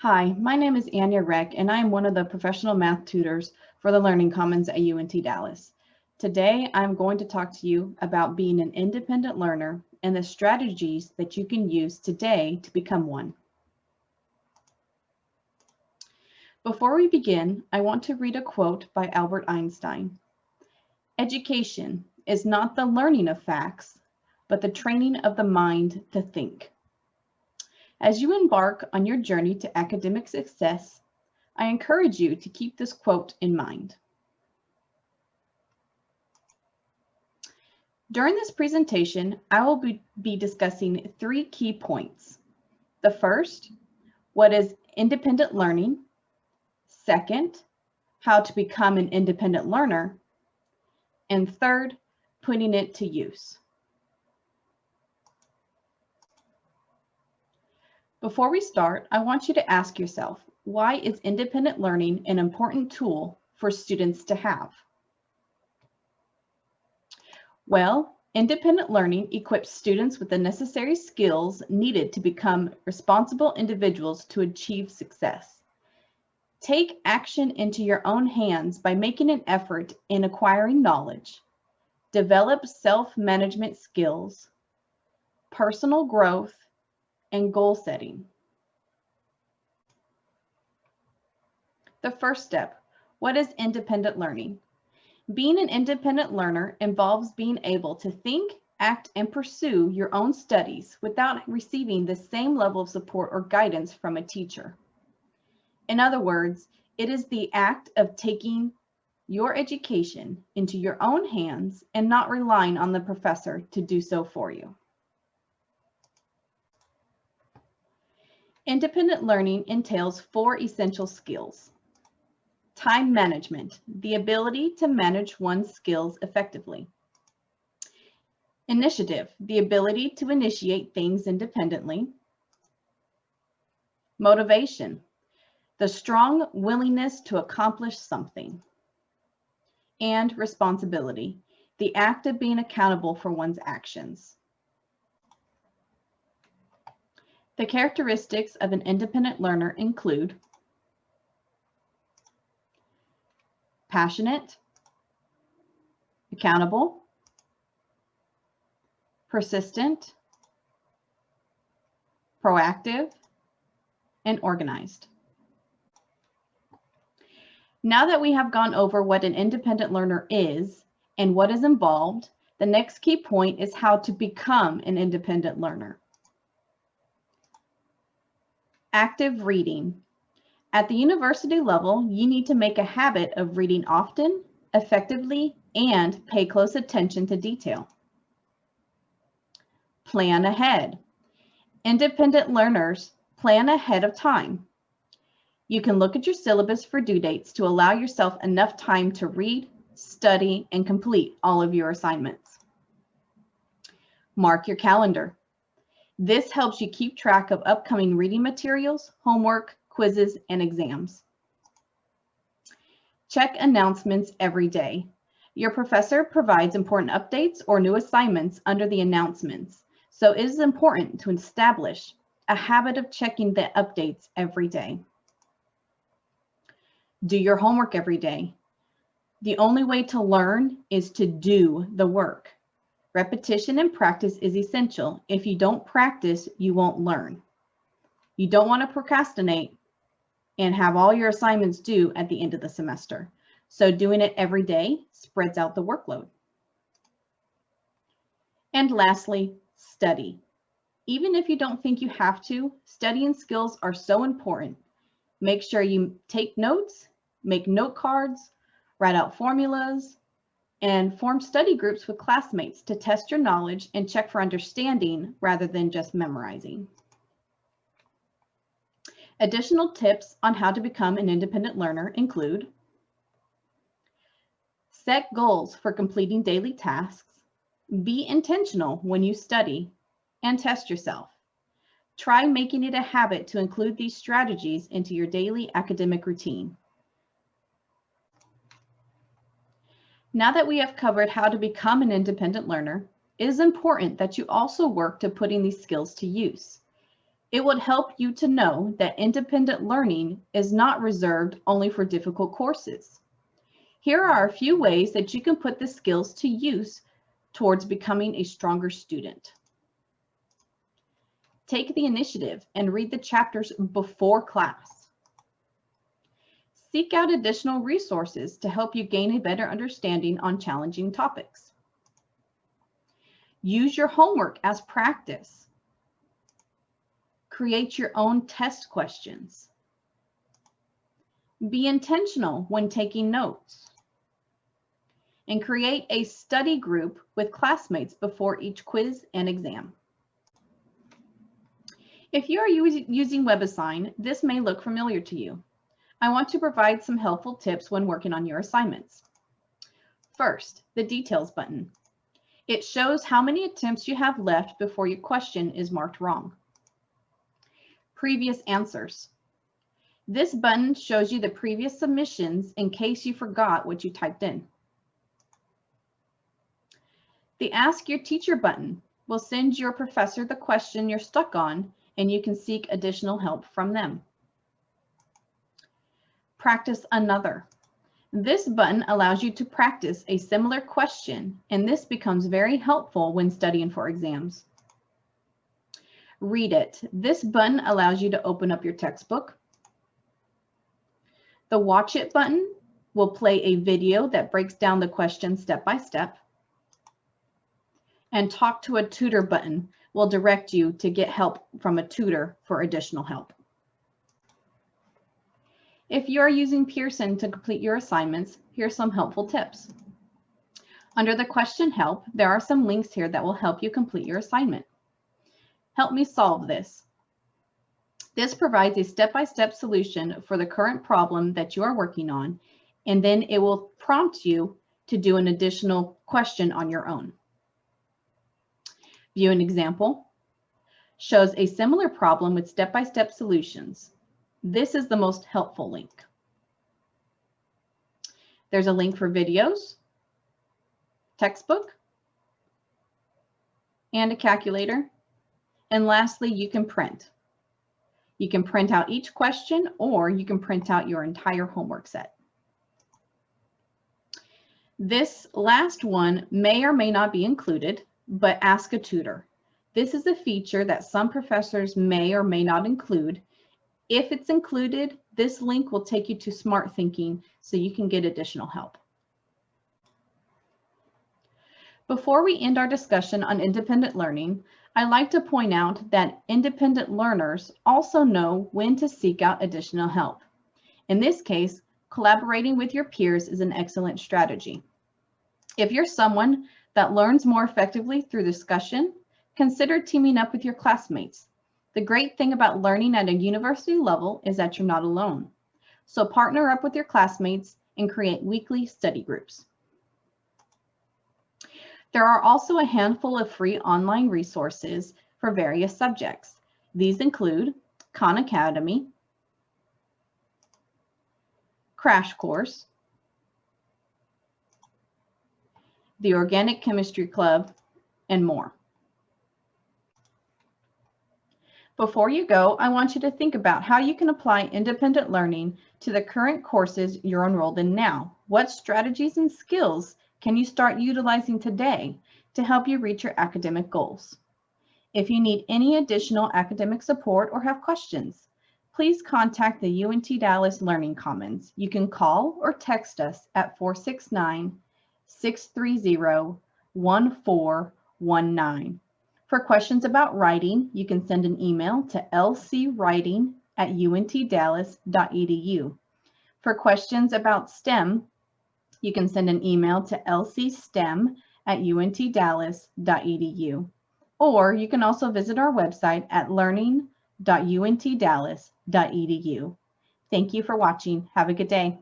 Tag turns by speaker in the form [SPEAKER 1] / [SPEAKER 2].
[SPEAKER 1] Hi, my name is Anya Reck, and I am one of the professional math tutors for the Learning Commons at UNT Dallas. Today, I'm going to talk to you about being an independent learner and the strategies that you can use today to become one. Before we begin, I want to read a quote by Albert Einstein. "Education is not the learning of facts, but the training of the mind to think." As you embark on your journey to academic success, I encourage you to keep this quote in mind. During this presentation, I will be discussing 3 key points. The first, what is independent learning? Second, how to become an independent learner. And third, putting it to use. Before we start, I want you to ask yourself, why is independent learning an important tool for students to have? Well, independent learning equips students with the necessary skills needed to become responsible individuals to achieve success. Take action into your own hands by making an effort in acquiring knowledge. Develop self-management skills, personal growth, and goal setting. The first step, what is independent learning? Being an independent learner involves being able to think, act, and pursue your own studies without receiving the same level of support or guidance from a teacher. In other words, it is the act of taking your education into your own hands and not relying on the professor to do so for you. Independent learning entails 4 essential skills. Time management, the ability to manage one's skills effectively. Initiative, the ability to initiate things independently. Motivation, the strong willingness to accomplish something. And responsibility, the act of being accountable for one's actions. The characteristics of an independent learner include passionate, accountable, persistent, proactive, and organized. Now that we have gone over what an independent learner is and what is involved, the next key point is how to become an independent learner. Active reading. At the university level, you need to make a habit of reading often, effectively, and pay close attention to detail. Plan ahead. Independent learners plan ahead of time. You can look at your syllabus for due dates to allow yourself enough time to read, study, and complete all of your assignments. Mark your calendar. This helps you keep track of upcoming reading materials, homework, quizzes, and exams. Check announcements every day. Your professor provides important updates or new assignments under the announcements, so it is important to establish a habit of checking the updates every day. Do your homework every day. The only way to learn is to do the work. Repetition and practice is essential. If you don't practice, you won't learn. You don't want to procrastinate and have all your assignments due at the end of the semester. So doing it every day spreads out the workload. And lastly, study. Even if you don't think you have to, studying skills are so important. Make sure you take notes, make note cards, write out formulas, and form study groups with classmates to test your knowledge and check for understanding rather than just memorizing. Additional tips on how to become an independent learner include: set goals for completing daily tasks, be intentional when you study, and test yourself. Try making it a habit to include these strategies into your daily academic routine. Now that we have covered how to become an independent learner, it is important that you also work to putting these skills to use. It would help you to know that independent learning is not reserved only for difficult courses. Here are a few ways that you can put the skills to use towards becoming a stronger student. Take the initiative and read the chapters before class. Seek out additional resources to help you gain a better understanding on challenging topics. Use your homework as practice. Create your own test questions. Be intentional when taking notes. And create a study group with classmates before each quiz and exam. If you are using Webassign, this may look familiar to you. I want to provide some helpful tips when working on your assignments. First, the details button. It shows how many attempts you have left before your question is marked wrong. Previous answers. This button shows you the previous submissions in case you forgot what you typed in. The Ask Your Teacher button will send your professor the question you're stuck on, and you can seek additional help from them. Practice another. This button allows you to practice a similar question, and this becomes very helpful when studying for exams. Read it. This button allows you to open up your textbook. The Watch It button will play a video that breaks down the question step by step. And Talk to a Tutor button will direct you to get help from a tutor for additional help. If you are using Pearson to complete your assignments, here's some helpful tips. Under the question help, there are some links here that will help you complete your assignment. Help me solve this. This provides a step-by-step solution for the current problem that you are working on, and then it will prompt you to do an additional question on your own. View an example shows a similar problem with step-by-step solutions. This is the most helpful link. There's a link for videos, textbook, and a calculator. And lastly, you can print. You can print out each question, or you can print out your entire homework set. This last one may or may not be included, but ask a tutor. This is a feature that some professors may or may not include. If it's included, this link will take you to Smart Thinking so you can get additional help. Before we end our discussion on independent learning, I'd like to point out that independent learners also know when to seek out additional help. In this case, collaborating with your peers is an excellent strategy. If you're someone that learns more effectively through discussion, consider teaming up with your classmates. The great thing about learning at a university level is that you're not alone. So partner up with your classmates and create weekly study groups. There are also a handful of free online resources for various subjects. These include Khan Academy, Crash Course, the Organic Chemistry Club, and more. Before you go, I want you to think about how you can apply independent learning to the current courses you're enrolled in now. What strategies and skills can you start utilizing today to help you reach your academic goals? If you need any additional academic support or have questions, please contact the UNT Dallas Learning Commons. You can call or text us at 469-630-1419. For questions about writing, you can send an email to lcwriting@untdallas.edu. For questions about STEM, you can send an email to lcstem@untdallas.edu. Or you can also visit our website at learning.untdallas.edu. Thank you for watching. Have a good day.